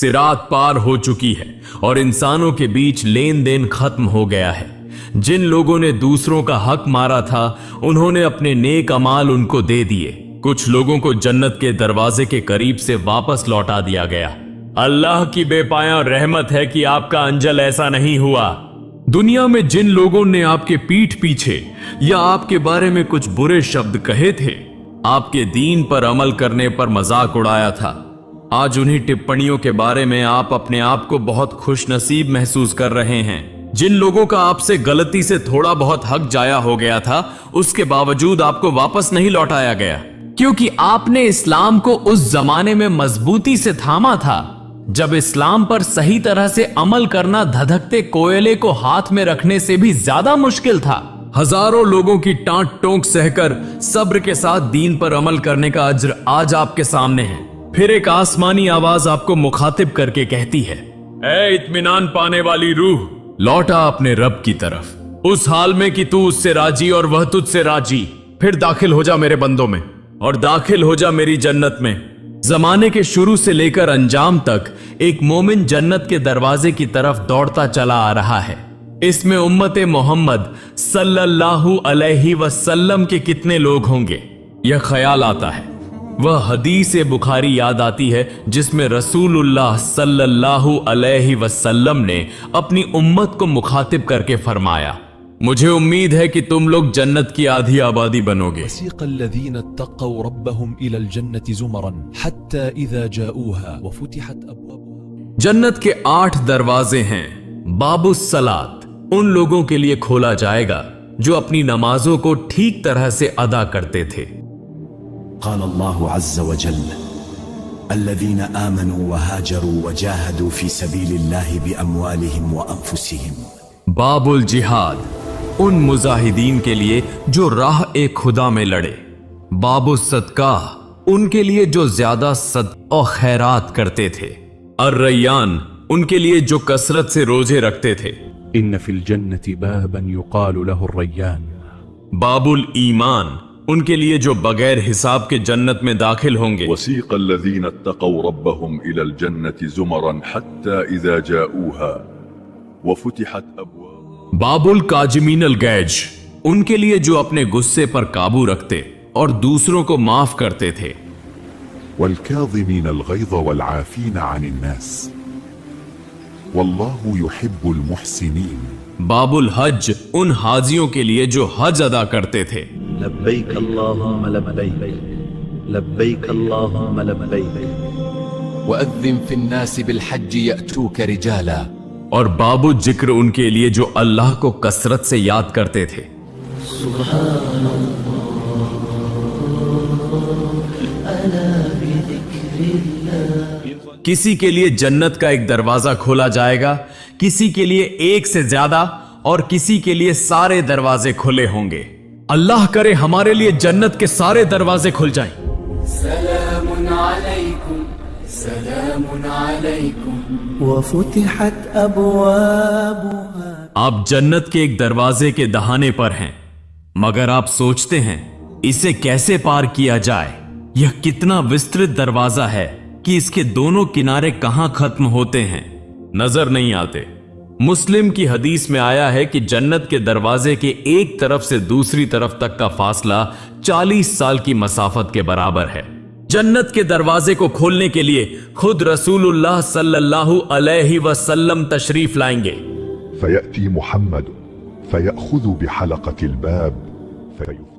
सिरात पार हो चुकी है और इंसानों के बीच लेन देन खत्म हो गया है। जिन लोगों ने दूसरों का हक मारा था उन्होंने अपने नेक अमाल उनको दे दिए। कुछ लोगों को जन्नत के दरवाजे के करीब से वापस लौटा दिया गया। अल्लाह की बेपाया रहमत है कि आपका अंजल ऐसा नहीं हुआ। दुनिया में जिन लोगों ने आपके पीठ पीछे या आपके बारे में कुछ बुरे शब्द कहे थे, आपके दीन पर अमल करने पर मजाक उड़ाया था, आज उन्हीं टिप्पणियों के बारे में आप अपने आप को बहुत खुश नसीब महसूस कर रहे हैं। जिन लोगों का आपसे गलती से थोड़ा बहुत हक जाया हो गया था, उसके बावजूद आपको वापस नहीं लौटाया गया, क्योंकि आपने इस्लाम को उस जमाने में मजबूती से थामा था जब इस्लाम पर सही तरह से अमल करना धधकते कोयले को हाथ में रखने से भी ज्यादा मुश्किल था। हजारों लोगों की टांट टोंक सहकर सब्र के साथ दीन पर अमल करने का अज्र आज आपके सामने है। फिर एक आसमानी आवाज आपको मुखातिब करके कहती है, ऐ इत्मीनान पाने वाली रूह, लौटा अपने रब की तरफ, उस हाल में कि तू उससे राजी और वह तुझसे राजी। फिर दाखिल हो जा मेरे बंदों में और दाखिल हो जा मेरी जन्नत में। जमाने के शुरू से लेकर अंजाम तक एक मोमिन जन्नत के दरवाजे की तरफ दौड़ता चला आ रहा है। इसमें उम्मत मोहम्मद सल्लल्लाहु अलैहि वसल्लम के कितने लोग होंगे, यह ख्याल आता है। वह हदीस बुखारी याद आती है जिसमें रसूलुल्लाह सल्लल्लाहु अलैहि वसल्लम ने अपनी उम्मत को मुखातिब करके फरमाया, मुझे उम्मीद है कि तुम लोग जन्नत की आधी आबादी बनोगे। जन्नत के 8 दरवाजे हैं। बाबुस सलात उन लोगों के लिए खोला जाएगा जो अपनी नमाजों को ठीक तरह से अदा करते थे। قال الله عز وجل الذين آمنوا وهاجروا وجاهدوا في سبيل الله بأموالهم وأنفسهم। बाबुल जिहाद उन मुजाहिदीन के लिए जो राह ए खुदा में लड़े। बाबुस सदका उनके लिए जो ज्यादा सदका और खैरात करते थे। अर्रय्यान उनके लिए जो कसरत से रोजे रखते थे। इन्न फिल जन्नति बाबन युकालु लहु अर्रय्यान। बाबुल ईमान उनके लिए जो बगैर हिसाब के जन्नत में दाखिल होंगे। वसीक़ अल्लज़ीना इत्तक़ौ रब्बहुम इलल जन्नति ज़ुमरन हत्ता इज़ा जाऊहा वफ़ुतिहत अब्वाब। बाबुल काजिमीनल गैज उनके लिए जो अपने गुस्से पर काबू रखते और दूसरों को माफ करते थे। वल्काज़िमीनल ग़ैज़ वल्आफ़ीना अनिन नास वल्लाहु युहिब्बुल मुहसिनीन। बाबुल हज उन हाजियों के लिए जो हज अदा करते थे। लब्बैक अल्लाहुम्मा लब्बैक, लब्बैक अल्लाहुम्मा लब्बैक। वअज़्ज़िन फ़िन्नास बिलहज्ज यअतूक रिजाला। और बाबु जिक्र उनके लिए जो अल्लाह को कसरत से याद करते थे। किसी के लिए जन्नत का एक दरवाजा खोला जाएगा, किसी के लिए एक से ज्यादा और किसी के लिए सारे दरवाजे खुले होंगे। अल्लाह करे हमारे लिए जन्नत के सारे दरवाजे खुल जाएं। सलामुन अलैकुम, सलामुन अलैकुम वफुतिहत अब्वाबुहा। आप जन्नत के एक दरवाजे के दहाने पर हैं, मगर आप सोचते हैं इसे कैसे पार किया जाए। यह कितना विस्तृत दरवाजा है कि इसके दोनों किनारे कहां खत्म होते हैं, नजर नहीं आते। मुस्लिम की हदीस में आया है कि जन्नत के दरवाजे के एक तरफ से दूसरी तरफ तक का फासला 40 साल की मसाफत के बराबर है। जन्नत के दरवाजे को खोलने के लिए खुद रसूलुल्लाह सल्लल्लाहु अलैहि वसल्लम तशरीफ लाएंगे। फयअती मुहम्मद फयअखुदु बिहलक़तिल बाब।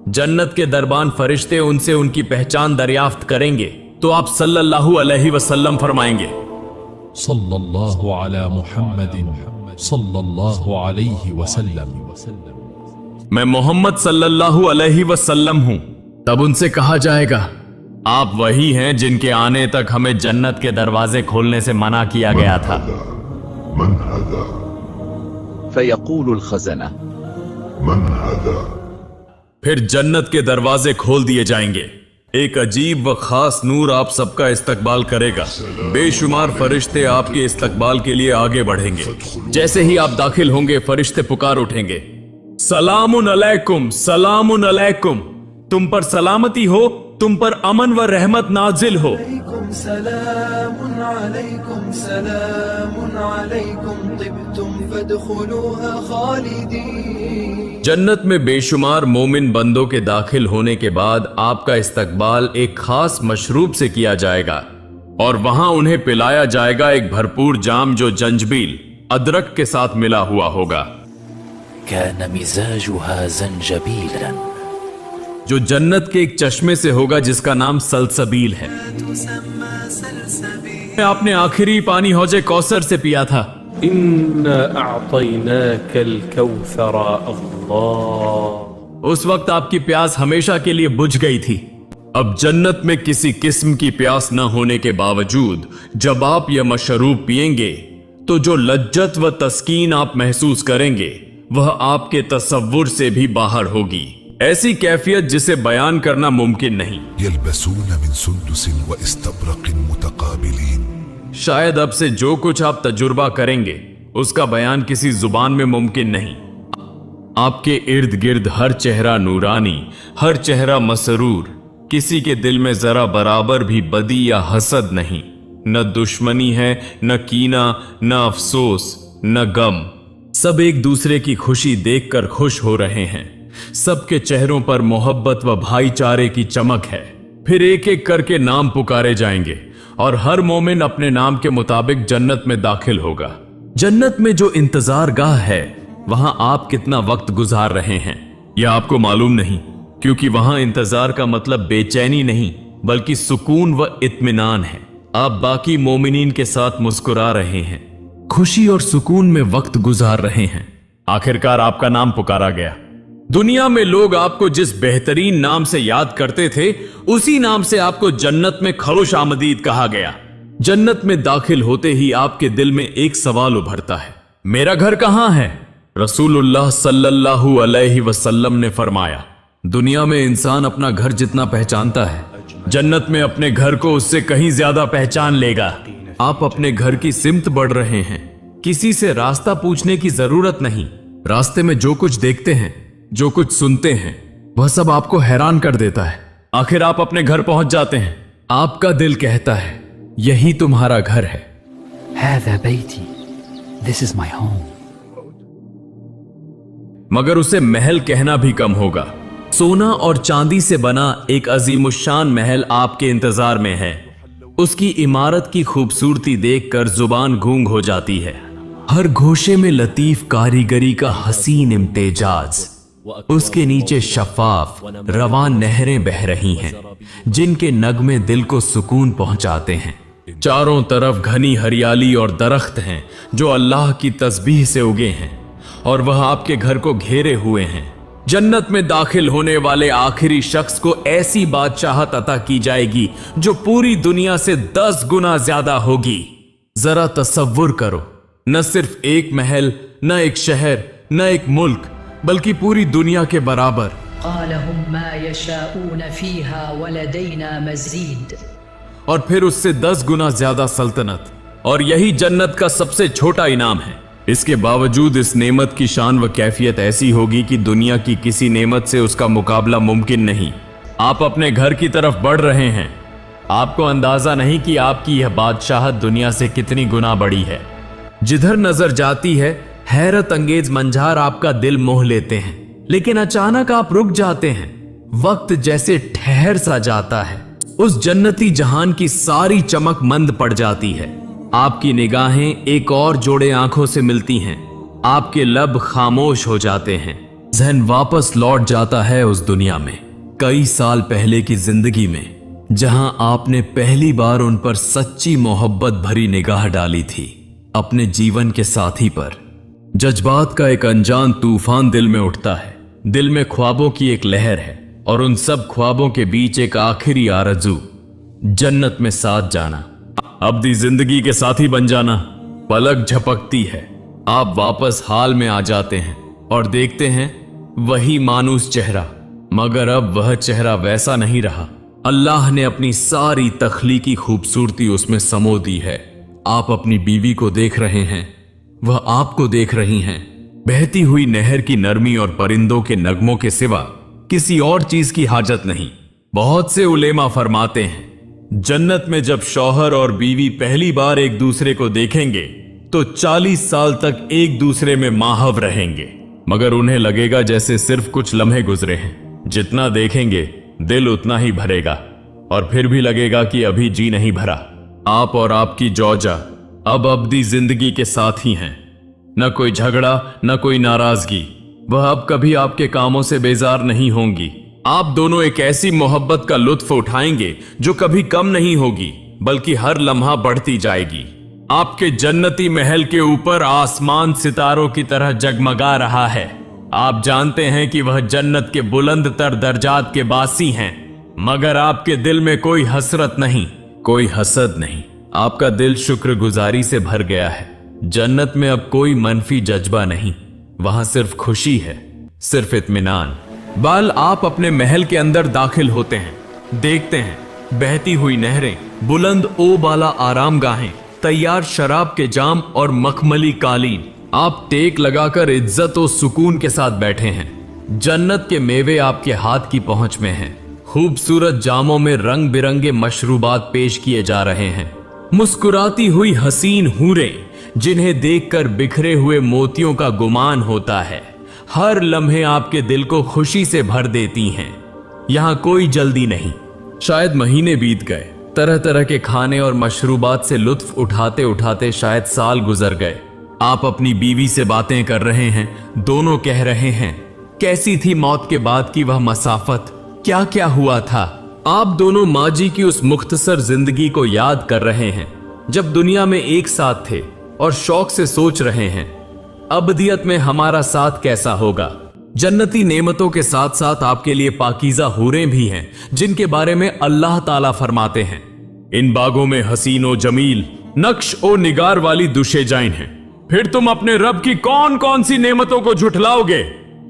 जन्नत के दरबान फरिश्ते उनसे उनकी पहचान दरियाफ्त करेंगे तो आप सल्लल्लाहु अलैहि वसल्लम फरमाएंगे, सल्लल्लाहु अला मुहम्मदिन सल्लल्लाहु अलैहि वसल्लम। मैं मोहम्मद सल्लल्लाहु अलैहि वसल्लम हूं। तब उनसे कहा जाएगा, आप वही हैं जिनके आने तक हमें जन्नत के दरवाजे खोलने से मना किया गया था। मन हादा फयक़ूलुल खज़ना। मन हादा। फिर जन्नत के दरवाजे खोल दिए जाएंगे। एक अजीब व खास नूर आप सबका इस्तकबाल करेगा। बेशुमार फरिश्ते आपके इस्तकबाल के लिए आगे बढ़ेंगे। जैसे ही आप दाखिल होंगे फरिश्ते पुकार उठेंगे, सलामुन अलैकुम, सलामुन अलैकुम, तुम पर सलामती हो तुम पर अमन व रहमत नाजिल हो। सलामुन अलैकुम सलामुन अलैकुम तिब्तुम फदखुलूहा खालिदीन। जन्नत में बेशुमार मोमिन बंदों के दाखिल होने के बाद आपका इस्तकबाल एक खास मशरूब से किया जाएगा और वहां उन्हें पिलाया जाएगा एक भरपूर जाम जो जंजबील अदरक के साथ मिला हुआ होगा, कान मिजाजुहा ज़ंजबीलन, जो जन्नत के एक चश्मे से होगा जिसका नाम सलसबील है। आपने आखिरी पानी हौजे कौसर से पिया था। इन्ना अअतैनाकल कौसर अल्लाह। उस वक्त आपकी प्यास हमेशा के लिए बुझ गई थी। अब जन्नत में किसी किस्म की प्यास न होने के बावजूद जब आप यह मशरूब पिएंगे तो जो लज्जत व तस्कीन आप महसूस करेंगे वह आपके तसव्वुर से भी बाहर होगी। ऐसी कैफियत जिसे बयान करना मुमकिन नहीं। यल्बसून मिन सुंदुसिन व इस्तबरक़िन मुतक़ाबिलीन। शायद अब से जो कुछ आप तजुर्बा करेंगे उसका बयान किसी जुबान में मुमकिन नहीं। आपके इर्द गिर्द हर चेहरा नूरानी, हर चेहरा मसरूर, किसी के दिल में जरा बराबर भी बदी या हसद नहीं। न दुश्मनी है, न कीना, न अफसोस, न गम। सब एक दूसरे की खुशी देखकर खुश हो रहे हैं। सबके चेहरों पर मोहब्बत व भाईचारे की चमक है। फिर एक एक करके नाम पुकारे जाएंगे और हर मोमिन अपने नाम के मुताबिक जन्नत में दाखिल होगा। जन्नत में जो इंतजार गाह है वहां आप कितना वक्त गुजार रहे हैं यह आपको मालूम नहीं, क्योंकि वहां इंतजार का मतलब बेचैनी नहीं बल्कि सुकून व इत्मीनान है। आप बाकी मोमिनीन के साथ मुस्कुरा रहे हैं, खुशी और सुकून में वक्त गुजार रहे हैं। आखिरकार आपका नाम पुकारा गया। दुनिया में लोग आपको जिस बेहतरीन नाम से याद करते थे उसी नाम से आपको जन्नत में खरुश आमदीद कहा गया। जन्नत में दाखिल होते ही आपके दिल में एक सवाल उभरता है, मेरा घर कहां है? रसूलुल्लाह सल्लल्लाहु अलैहि वसल्लम ने फरमाया, दुनिया में इंसान अपना घर जितना पहचानता है जन्नत में अपने घर को उससे कहीं ज्यादा पहचान लेगा। आप अपने घर की सिमत बढ़ रहे हैं। किसी से रास्ता पूछने की जरूरत नहीं। रास्ते में जो कुछ देखते हैं, जो कुछ सुनते हैं, वह सब आपको हैरान कर देता है। आखिर आप अपने घर पहुंच जाते हैं। आपका दिल कहता है यही तुम्हारा घर है। हाज़ा Baiti, this is my home. मगर उसे महल कहना भी कम होगा। सोना और चांदी से बना एक अजीमुशान महल आपके इंतजार में है। उसकी इमारत की खूबसूरती देखकर जुबान गूंग हो जाती है। हर गोशे में लतीफ कारीगरी का हसीन इम्तेजाज। उसके नीचे शफाफ रवान नहरें बह रही हैं जिनके नगमे दिल को सुकून पहुंचाते हैं। चारों तरफ घनी हरियाली और दरख्त हैं जो अल्लाह की तस्बीह से उगे हैं और वह आपके घर को घेरे हुए हैं। जन्नत में दाखिल होने वाले आखिरी शख्स को ऐसी बादशाहत अता की जाएगी जो पूरी दुनिया से 10 गुना ज्यादा होगी। जरा तसव्वुर करो, न सिर्फ एक महल, न एक शहर, न एक मुल्क, बल्कि पूरी दुनिया के बराबर। और फिर उससे 10 गुना ज्यादा सल्तनत। और यही जन्नत का सबसे छोटा इनाम है। इसके बावजूद इस नेमत की शान व कैफियत ऐसी होगी कि दुनिया की किसी नेमत से उसका मुकाबला मुमकिन नहीं। आप अपने घर की तरफ बढ़ रहे हैं। आपको अंदाजा नहीं कि आपकी यह बादशाहत दुनिया से कितनी गुना बड़ी है। जिधर नजर जाती है हैरत अंगेज मंझार आपका दिल मोह लेते हैं, लेकिन अचानक आप रुक जाते हैं। वक्त जैसे ठहर सा जाता है। उस जन्नती जहान की सारी चमक मंद पड़ जाती है। आपकी निगाहें एक और जोड़े आंखों से मिलती हैं। आपके लब खामोश हो जाते हैं। जहन वापस लौट जाता है उस दुनिया में, कई साल पहले की जिंदगी में, जहां आपने पहली बार उन पर सच्ची मोहब्बत भरी निगाह डाली थी, अपने जीवन के साथी पर। जज्बात का एक अनजान तूफान दिल में उठता है। दिल में ख्वाबों की एक लहर है और उन सब ख्वाबों के बीच एक आखिरी आरज़ू, जन्नत में साथ जाना, अब्दी जिंदगी के साथी बन जाना। पलक झपकती है, आप वापस हाल में आ जाते हैं और देखते हैं वही मानूस चेहरा, मगर अब वह चेहरा वैसा नहीं रहा। अल्लाह ने अपनी सारी तख्लीकी खूबसूरती उसमें समो दी है। आप अपनी बीवी को देख रहे हैं, वह आपको देख रही हैं। बहती हुई नहर की नरमी और परिंदों के नगमों के सिवा किसी और चीज की हाजत नहीं। बहुत से उलेमा फरमाते हैं जन्नत में जब शौहर और बीवी पहली बार एक दूसरे को देखेंगे तो 40 साल तक एक दूसरे में माहव रहेंगे, मगर उन्हें लगेगा जैसे सिर्फ कुछ लम्हे गुजरे हैं। जितना देखेंगे दिल उतना ही भरेगा और फिर भी लगेगा कि अभी जी नहीं भरा। आप और आपकी जौजा अब अब्दी जिंदगी के साथ ही हैं। न कोई झगड़ा, न कोई नाराजगी। वह अब कभी आपके कामों से बेजार नहीं होंगी। आप दोनों एक ऐसी मोहब्बत का लुत्फ उठाएंगे जो कभी कम नहीं होगी, बल्कि हर लम्हा बढ़ती जाएगी। आपके जन्नती महल के ऊपर आसमान सितारों की तरह जगमगा रहा है। आप जानते हैं कि वह जन्नत के बुलंद तर दर्जात के बासी हैं, मगर आपके दिल में कोई हसरत नहीं, कोई हसद नहीं। आपका दिल शुक्रगुजारी से भर गया है। जन्नत में अब कोई मनफी जज्बा नहीं, वहां सिर्फ खुशी है, सिर्फ इत्मीनान। बाल आप अपने महल के अंदर दाखिल होते हैं, देखते हैं बहती हुई नहरें, बुलंद ओ बाला आराम गाहें, तैयार शराब के जाम और मखमली कालीन। आप टेक लगाकर इज्जत और सुकून के साथ बैठे हैं। जन्नत के मेवे आपके हाथ की पहुंच में हैं। खूबसूरत जामों में रंग बिरंगे मशरूबात पेश किए जा रहे हैं। मुस्कुराती हुई हसीन हूरें जिन्हें देखकर बिखरे हुए मोतियों का गुमान होता है, हर लम्हे आपके दिल को खुशी से भर देती हैं। यहां कोई जल्दी नहीं। शायद महीने बीत गए, तरह तरह के खाने और मशरूबात से लुत्फ उठाते उठाते शायद साल गुजर गए। आप अपनी बीवी से बातें कर रहे हैं, दोनों कह रहे हैं कैसी थी मौत के बाद की वह मसाफत, क्या क्या हुआ था। आप दोनों माजी की उस मुख्तसर जिंदगी को याद कर रहे हैं जब दुनिया में एक साथ थे, और शौक से सोच रहे हैं अबदियत में हमारा साथ कैसा होगा। जन्नती नेमतों के साथ साथ आपके लिए पाकीज़ा हूरें भी हैं जिनके बारे में अल्लाह ताला फरमाते हैं, इन बागों में हसीन व जमील नक्श ओ निगार वाली दुशेजाइन हैं। फिर तुम अपने रब की कौन कौन सी नेमतों को झुठलाओगे।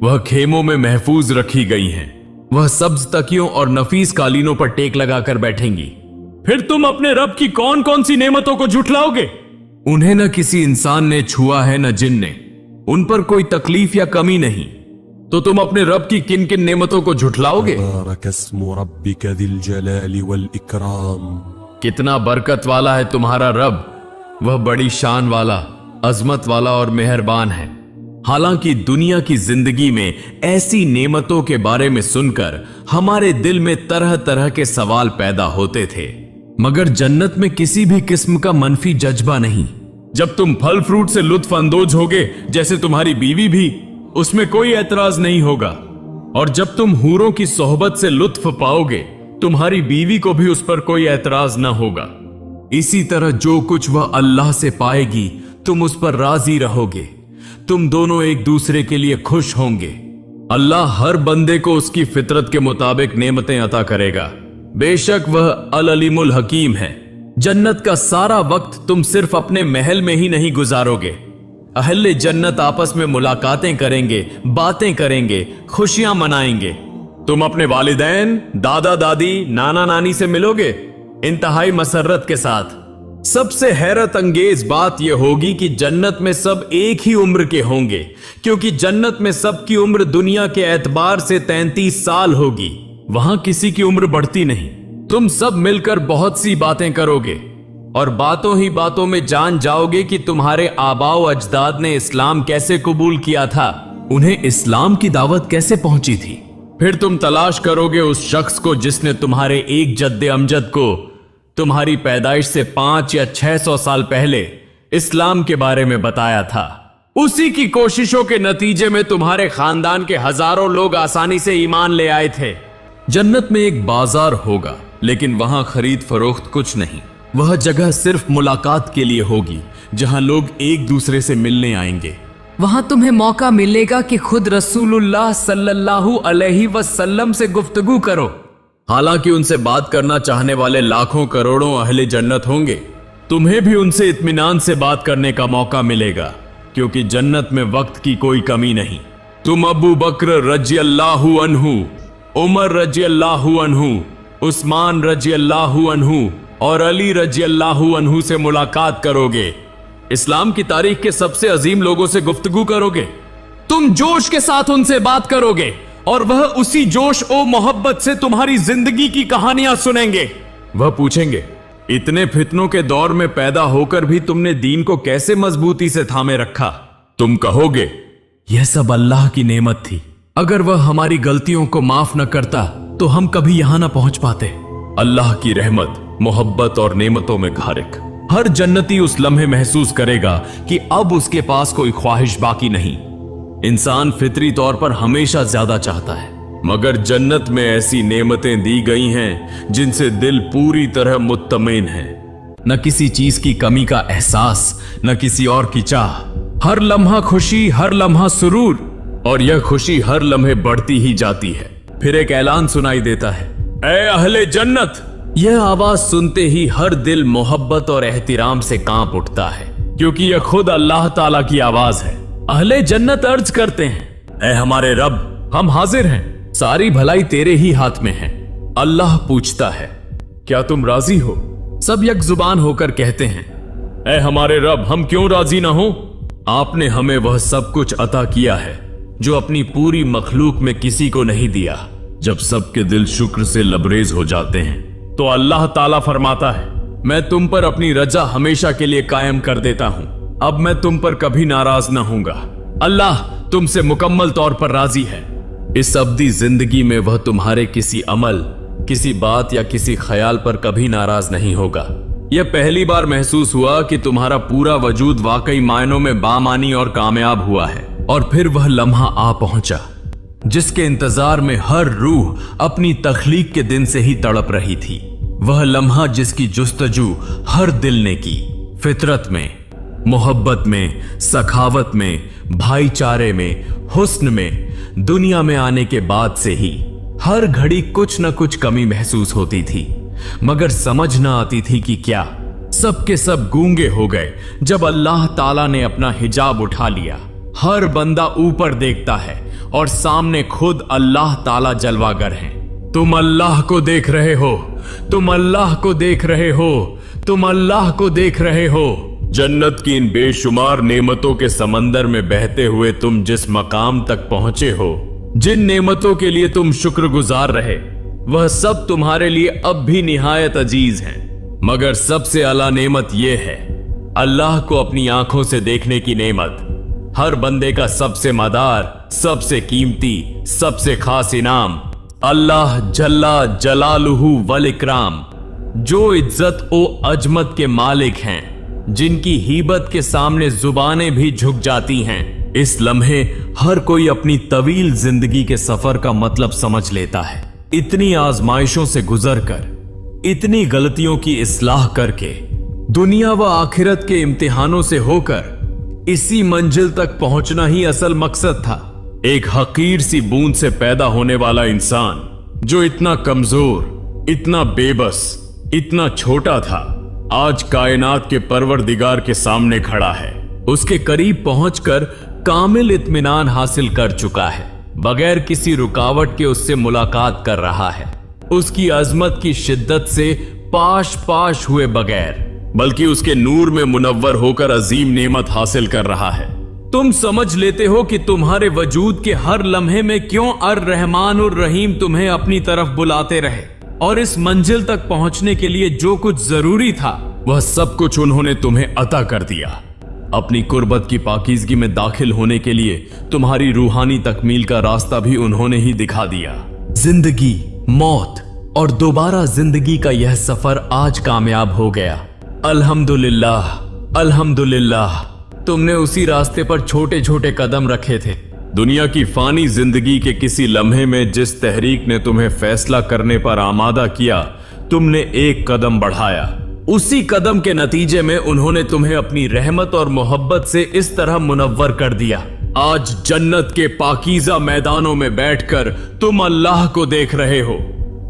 वह खेमों में महफूज रखी गई हैं। वह सब्ज तकियों और नफीस कालीनों पर टेक लगाकर बैठेंगी। फिर तुम अपने रब की कौन कौन सी नेमतों को झुठलाओगे। उन्हें न किसी इंसान ने छुआ है न जिन ने, उन पर कोई तकलीफ या कमी नहीं, तो तुम अपने रब की किन किन नेमतों को झुठलाओगे। कितना बरकत वाला है तुम्हारा रब, वह बड़ी शान वाला, अजमत वाला और मेहरबान है। हालांकि दुनिया की जिंदगी में ऐसी नेमतों के बारे में सुनकर हमारे दिल में तरह तरह के सवाल पैदा होते थे, मगर जन्नत में किसी भी किस्म का मनफी जज्बा नहीं। जब तुम फल फ्रूट से लुत्फ अंदोज होगे जैसे तुम्हारी बीवी भी, उसमें कोई एतराज नहीं होगा। और जब तुम हूरों की सोहबत से लुत्फ पाओगे, तुम्हारी बीवी को भी उस पर कोई एतराज न होगा। इसी तरह जो कुछ वह अल्लाह से पाएगी तुम उस पर राजी रहोगे। तुम दोनों एक दूसरे के लिए खुश होंगे। अल्लाह हर बंदे को उसकी फितरत के मुताबिक नेमतें अता करेगा। बेशक वह अल अलीमुल हकीम है। जन्नत का सारा वक्त तुम सिर्फ अपने महल में ही नहीं गुजारोगे। अहले जन्नत आपस में मुलाकातें करेंगे, बातें करेंगे, खुशियां मनाएंगे। तुम अपने वालिदैन, दादा दादी, नाना नानी से मिलोगे इंतहाई मसरत के साथ। सबसे हैरत अंगेज बात यह होगी कि जन्नत में सब एक ही उम्र के होंगे, क्योंकि जन्नत में सबकी उम्र दुनिया के एतबार से 33 साल होगी। वहां किसी की उम्र बढ़ती नहीं। तुम सब मिलकर बहुत सी बातें करोगे और बातों ही बातों में जान जाओगे कि तुम्हारे आबाओ अजदाद ने इस्लाम कैसे कबूल किया था, उन्हें इस्लाम की दावत कैसे पहुंची थी। फिर तुम तलाश करोगे उस शख्स को जिसने तुम्हारे एक जद्दे अमजद को तुम्हारी पैदाइश से 5 या 600 साल पहले इस्लाम के बारे में बताया था। उसी की कोशिशों के नतीजे में तुम्हारे खानदान के हजारों लोग आसानी से ईमान ले आए थे। जन्नत में एक बाजार होगा, लेकिन वहां खरीद फरोख्त कुछ नहीं। वह जगह सिर्फ मुलाकात के लिए होगी, जहां लोग एक दूसरे से मिलने आएंगे। वहां तुम्हें मौका मिलेगा कि खुद रसूलुल्लाह सल्लल्लाहु अलैहि वसल्लम से गुफ्तगू करो। हालांकि उनसे बात करना चाहने वाले लाखों करोड़ों अहले जन्नत होंगे, तुम्हें भी उनसे इत्मीनान से बात करने का मौका मिलेगा, क्योंकि जन्नत में वक्त की कोई कमी नहीं। तुम अबू बकर रज़ियल्लाहु अन्हु, उमर रज़ियल्लाहु अन्हु, उस्मान रज़ियल्लाहु अन्हु और अली रज़ियल्लाहु अन्हु से मुलाकात करोगे। इस्लाम की तारीख के सबसे अजीम लोगों से गुफ्तगू करोगे। तुम जोश के साथ उनसे बात करोगे और वह उसी जोश ओ मोहब्बत से तुम्हारी जिंदगी की कहानियां सुनेंगे। वह पूछेंगे, इतने फितनों के दौर में पैदा होकर भी तुमने दीन को कैसे मजबूती से थामे रखा? तुम कहोगे, यह सब अल्लाह की नेमत थी। अगर वह हमारी गलतियों को माफ न करता तो हम कभी यहां न पहुंच पाते। अल्लाह की रहमत, मोहब्बत और नेमतों में खारिक। हर जन्नती उस लम्हे महसूस करेगा कि अब उसके पास कोई ख्वाहिश बाकी नहीं। इंसान फितरी तौर पर हमेशा ज्यादा चाहता है, मगर जन्नत में ऐसी नेमतें दी गई हैं जिनसे दिल पूरी तरह मुत्तमईन है। न किसी चीज की कमी का एहसास, न किसी और की चाह। हर लम्हा खुशी, हर लम्हा सुरूर, और यह खुशी हर लम्हे बढ़ती ही जाती है। फिर एक ऐलान सुनाई देता है, ऐ अहले जन्नत। यह आवाज सुनते ही हर दिल मोहब्बत और एहतिराम से कांप उठता है, क्योंकि यह खुद अल्लाह ताला की आवाज है। अहले जन्नत अर्ज करते हैं, ऐ हमारे रब, हम हाजिर हैं, सारी भलाई तेरे ही हाथ में है। अल्लाह पूछता है, क्या तुम राजी हो? सब एक जुबान होकर कहते हैं, ऐ हमारे रब, हम क्यों राजी ना हो? आपने हमें वह सब कुछ अता किया है जो अपनी पूरी मखलूक में किसी को नहीं दिया। जब सबके दिल शुक्र से लबरेज हो जाते हैं तो अल्लाह ताला फरमाता है, मैं तुम पर अपनी रजा हमेशा के लिए कायम कर देता हूं। अब मैं तुम पर कभी नाराज न होऊंगा। अल्लाह तुमसे मुकम्मल तौर पर राजी है। इस अब्दी जिंदगी में वह तुम्हारे किसी अमल, किसी बात या किसी ख्याल पर कभी नाराज नहीं होगा। यह पहली बार महसूस हुआ कि तुम्हारा पूरा वजूद वाकई मायनों में बामानी और कामयाब हुआ है। और फिर वह लम्हा आ पहुंचा जिसके इंतजार में हर रूह अपनी तख्लीक के दिन से ही तड़प रही थी। वह लम्हा जिसकी जुस्तजू हर दिल ने की। फितरत में, मोहब्बत में, सखावत में, भाईचारे में, हुस्न में, दुनिया में आने के बाद से ही हर घड़ी कुछ न कुछ कमी महसूस होती थी, मगर समझ न आती थी कि क्या। सब के सब गूंगे हो गए जब अल्लाह ताला ने अपना हिजाब उठा लिया। हर बंदा ऊपर देखता है और सामने खुद अल्लाह ताला जलवागर हैं। तुम अल्लाह को देख रहे हो, तुम अल्लाह को देख रहे हो, तुम अल्लाह को देख रहे हो। जन्नत की इन बेशुमार नेमतों के समंदर में बहते हुए तुम जिस मकाम तक पहुंचे हो, जिन नेमतों के लिए तुम शुक्रगुजार रहे, वह सब तुम्हारे लिए अब भी निहायत अजीज हैं। मगर सबसे आला नेमत यह है, अल्लाह को अपनी आंखों से देखने की नेमत। हर बंदे का सबसे मदार, सबसे कीमती, सबसे खास इनाम अल्लाह जल्ला जलालुहु वल इकराम, जो इज्जत ओ अजमत के मालिक हैं, जिनकी हीबत के सामने जुबानें भी झुक जाती हैं। इस लम्हे हर कोई अपनी तवील जिंदगी के सफर का मतलब समझ लेता है। इतनी आजमाइशों से गुजरकर, इतनी गलतियों की इस्लाह करके, दुनिया व आखिरत के इम्तिहानों से होकर इसी मंजिल तक पहुंचना ही असल मकसद था। एक हकीर सी बूंद से पैदा होने वाला इंसान जो इतना कमजोर, इतना बेबस, इतना छोटा था, आज कायनात के परवरदिगार के सामने खड़ा है। उसके करीब पहुंचकर कामिल इत्मीनान हासिल कर चुका है। बगैर किसी रुकावट के उससे मुलाकात कर रहा है। उसकी अजमत की शिद्दत से पाश पाश हुए बगैर, बल्कि उसके नूर में मुनव्वर होकर अजीम नेमत हासिल कर रहा है। तुम समझ लेते हो कि तुम्हारे वजूद के हर लम्हे में क्यों अर रहमान उर रहीम तुम्हें अपनी तरफ बुलाते रहे, और इस मंजिल तक पहुंचने के लिए जो कुछ जरूरी था वह सब कुछ उन्होंने तुम्हें अता कर दिया। अपनी कुर्बत की पाकीज़गी में दाखिल होने के लिए तुम्हारी रूहानी तकमील का रास्ता भी उन्होंने ही दिखा दिया। जिंदगी, मौत और दोबारा जिंदगी का यह सफर आज कामयाब हो गया। अल्हम्दुलिल्लाह, अल्हम्दुलिल्लाह, तुमने उसी रास्ते पर छोटे छोटे कदम रखे थे। दुनिया की फानी जिंदगी के किसी लम्हे में जिस तहरीक ने तुम्हें फैसला करने पर आमादा किया, तुमने एक कदम बढ़ाया। उसी कदम के नतीजे में उन्होंने तुम्हें अपनी रहमत और मोहब्बत से इस तरह मुनव्वर कर दिया। आज जन्नत के पाकीज़ा मैदानों में बैठकर तुम अल्लाह को देख रहे हो।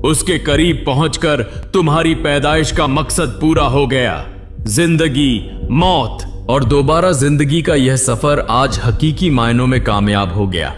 उसके करीब पहुंचकर तुम्हारी पैदाइश का मकसद पूरा हो गया। जिंदगी, मौत और दोबारा जिंदगी का यह सफर आज हकीकी मायनों में कामयाब हो गया।